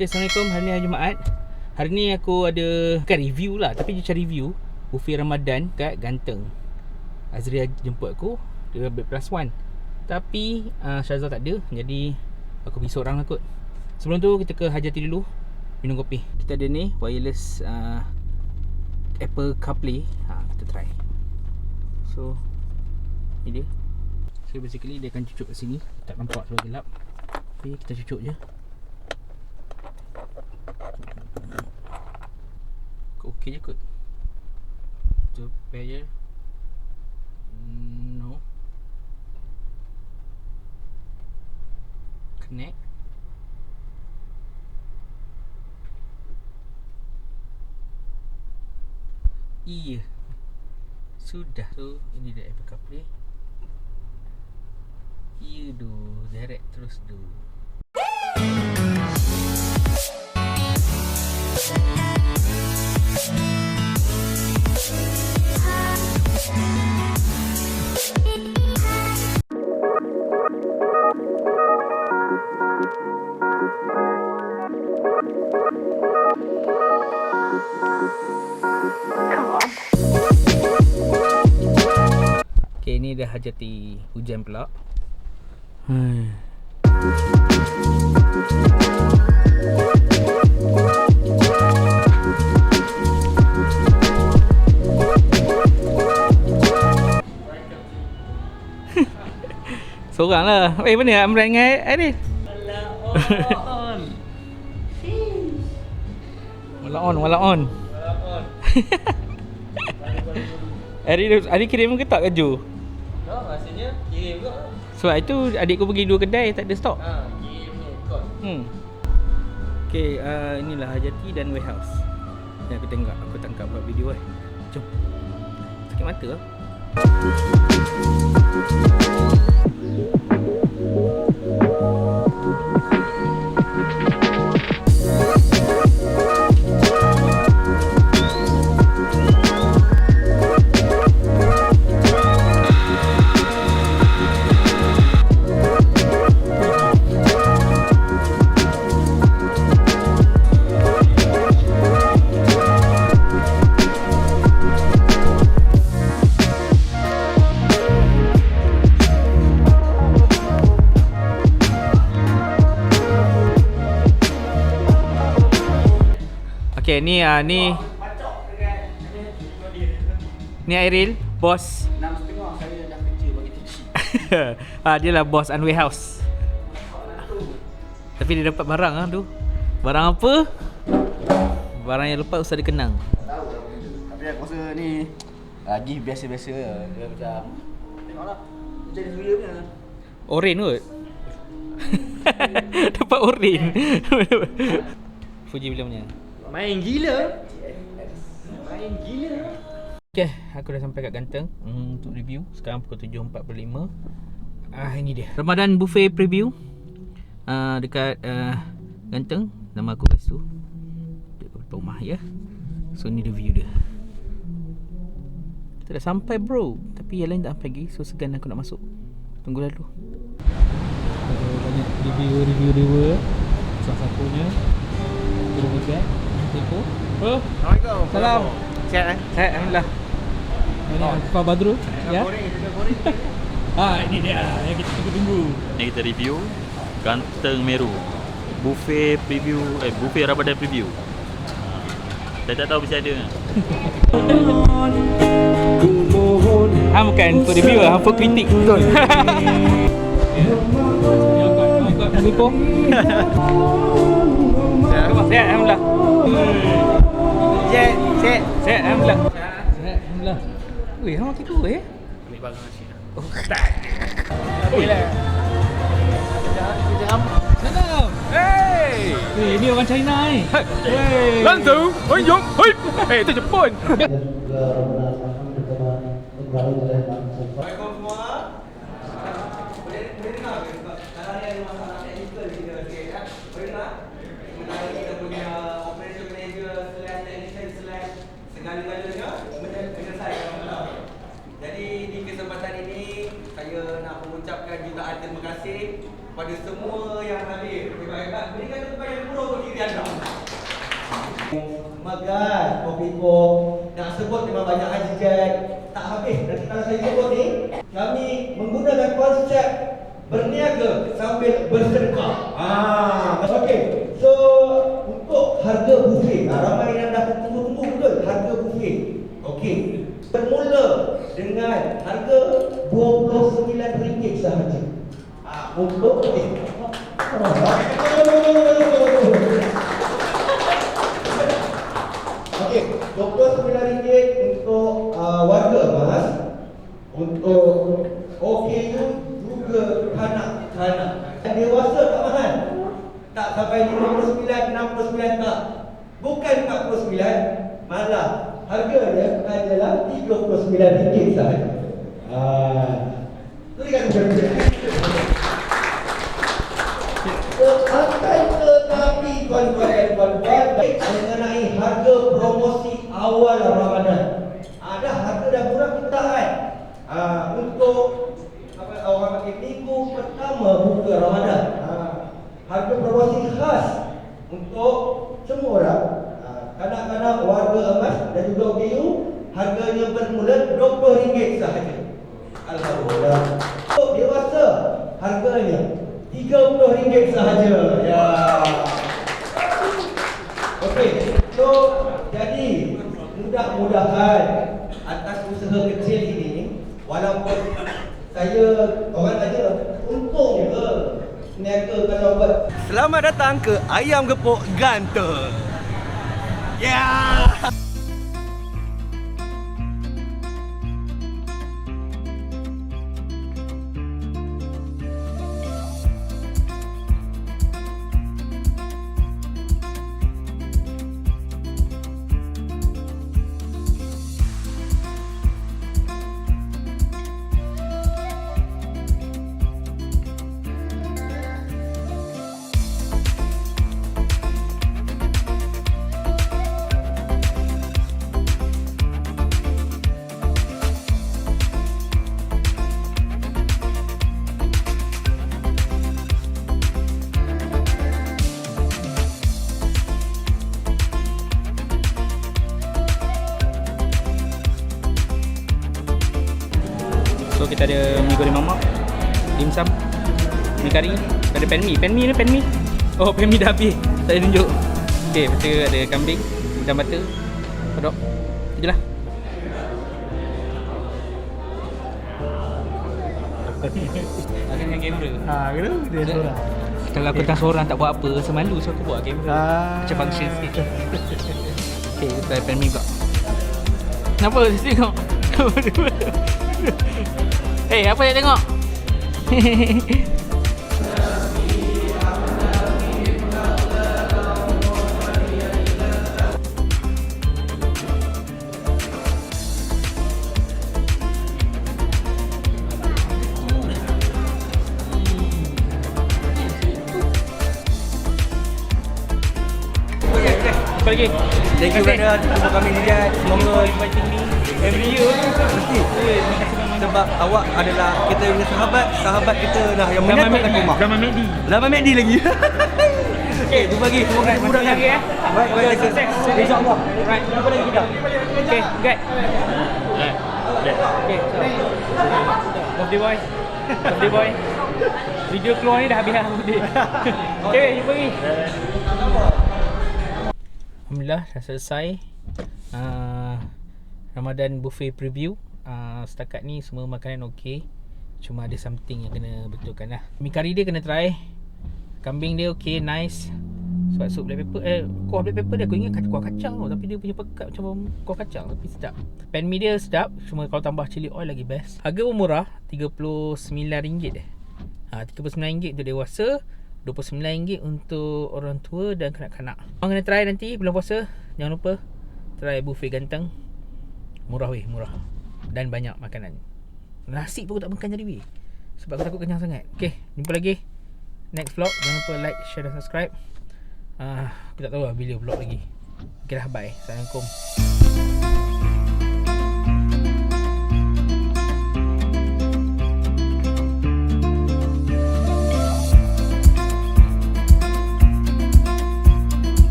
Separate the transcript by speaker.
Speaker 1: Okay, Assalamualaikum. Hari ni hari Jumaat. Hari ni aku ada bukan review lah, tapi macam review buffet Ramadan kat Ganteng. Azria jemput aku, dia bed plus one. Tapi Syazal tak ada, jadi aku pergi seorang lah kot. Sebelum tu kita ke Hajati dulu, minum kopi. Kita ada ni wireless Apple CarPlay. Kita try. So ni dia. So basically dia akan cucuk kat sini. Tak nampak sebab gelap, tapi kita cucuk je. Okey je kot. Tu pair je. No. Connect. Iya. Sudah tu. Ini dia Apple CarPlay. Iya tu. Direct terus tu. Okay, ni dah Hajati. Hujan pula. Seorang lah. Mana Amran dengan Arif? Wala on. Arif kirim ke tak kaju?
Speaker 2: Tak, rasanya kirim ke.
Speaker 1: Sebab itu adik aku pergi 2 kedai tak ada stok.
Speaker 2: Kirim ni kot.
Speaker 1: Okay, inilah Hajati dan warehouse yang aku tangkap buat video Jom. Sakit mata lah. Okay, ni Airil, bos.
Speaker 2: 6.5 saya dah kerja bagi taxi.
Speaker 1: Dia lah bos and warehouse. Tapi dia dapat barang tu. Barang apa? Barang yang lepas usah dikenang.
Speaker 2: Tak tahu lah benda tu. Tapi aku rasa ni gift biasa-biasa lah. Dia macam tengoklah macam dia suria punya.
Speaker 1: Oren kot. Dapat oren. Fuji filmnya.
Speaker 2: Main gila.
Speaker 1: Okay, aku dah sampai kat Ganteng untuk review. Sekarang pukul 7.45. Ini dia Ramadan buffet preview dekat Ganteng. Nama aku kat situ, dekat rumah ya. So ni review dia. Kita dah sampai bro, tapi yang lain tak sampai lagi. So segan aku nak masuk. Tunggu dulu. Ada banyak review dia. Salah satunya Turun dekat Tempo. Oh,
Speaker 2: Assalamualaikum.
Speaker 1: salam.
Speaker 2: Sihat
Speaker 1: Sihat, alhamdulillah. Ini Pak Badrul ya. Ini dia yang kita tunggu.
Speaker 3: Yang kita review Ganteng Meru buffet preview buffet Ramadan preview. Saya tak tahu mesti ada.
Speaker 1: Bukan untuk review lah, untuk kritik. Betul. Angkat Tempo. Sihat, alhamdulillah. Sihat, alhamdulillah. Alhamdulillah. Weh, hang makan tu
Speaker 2: Ambil barang nasi.
Speaker 1: Oh, tak. Okeylah.
Speaker 2: Kejam.
Speaker 1: Salam. Hey. Ni orang China ni. Hey.
Speaker 4: Lantu, Oyong, hoi. Itu Jepun.
Speaker 2: Assalamualaikum semua. Boleh dengar ke? Kalau ada masalah teknikal kita sikit ya. Boleh dengar? Kita punya operation manager / technician / segala-galanya menyelesaikan masalah. Jadi di kesempatan ini saya nak mengucapkan jutaan terima kasih kepada semua yang hadir. Hebat-hebat. Berikan tepuk tangan yang buruk bagi Anda. Magas, kopi ko. Nak sebut memang banyak haji Jack. Tak habis. Nanti kalau saya sebut ni, kami menggunakan konsep berniaga sambil bersedekah. Okey. So, untuk harga buffet, ramai yang dah tunggu-tunggu betul harga buffet. Okey. Bermula dengan harga RM29 sahaja. Untuk okey, RM29 untuk warga emas, untuk OKU juga kanak-kanak. Dewasa tak mahal. Tak sampai 59, 69 tak. Bukan 49, malah harganya adalah RM39 sahaja. Tuliskan akan tetapi tuan-tuan mengenai harga promosi awal Ramadan. Ada harga dah murah kita tahan. Untuk orang pakai minggu pertama buka Ramadan. Harga promosi khas untuk semua orang. Kanak-kanak, warga emas dan juga OKU, harganya bermula RM20 sahaja. Alhamdulillah. Untuk dewasa, harganya RM30 sahaja. Ya. Okey. So, jadi mudah-mudahan atas usaha kecil ini, walaupun saya orang tanya untung ke niaga kalau buat. Selamat datang ke Ayam Gepuk Ganteng. Ya.
Speaker 1: So kita ada mi goreng mamak, dimsum, mi kari, ada pen mi. Oh, pen mi dah habis. Tak ada tunjuk. Okey, lepas tu ada kambing, udang butter, kodok. Itu je lah. Ada dengan kamera.
Speaker 4: Kena dia seorang.
Speaker 1: Kalau aku tak seorang tak buat apa, rasa malu, so aku buat kamera. Macam function sikit. Okey, kita pen mi pula. Kenapa? Tengok. Eh, apa yang tengok? Apa lagi?
Speaker 2: Thank you brother untuk kami ni Jad. Semoga
Speaker 1: inviting me every year.
Speaker 2: mesti. Sebab awak adalah kita punya sahabat kita dah yang menyatakan rumah. Lama Medi lagi. Okey, jumpa lagi. Semoga mudah
Speaker 1: lagi ya.
Speaker 2: Baik,
Speaker 1: sukses.
Speaker 2: InsyaAllah.
Speaker 1: Right.
Speaker 2: Jumpa lagi kita.
Speaker 1: Okey, guys. Okey. Birthday boy. Video keluar ni dah habis dah birthday. Okey, jumpa lagi. Alhamdulillah dah selesai Ramadan buffet preview. Setakat ni semua makanan okey. Cuma ada something yang kena betulkan lah. Mi kari dia kena try. Kambing dia okey, nice. Sebab sup black pepper kuah black pepper dia aku ingat kuah kacang tau. Tapi dia punya pekat macam kuah kacang tapi sedap. Pan mi dia sedap. Cuma kalau tambah chili oil lagi best. Harga pun murah, RM39 RM39 untuk dewasa, RM29 untuk orang tua dan kanak-kanak. Korang kena try nanti bulan puasa. Jangan lupa try buffet ganteng. Murah weh, murah. Dan banyak makanan. Nasi pun aku tak makan jadi weh, sebab aku takut kenyang sangat. Okay, jumpa lagi next vlog. Jangan lupa like, share dan subscribe. Aku tak tahu lah bila vlog lagi. Okay lah, bye. Assalamualaikum.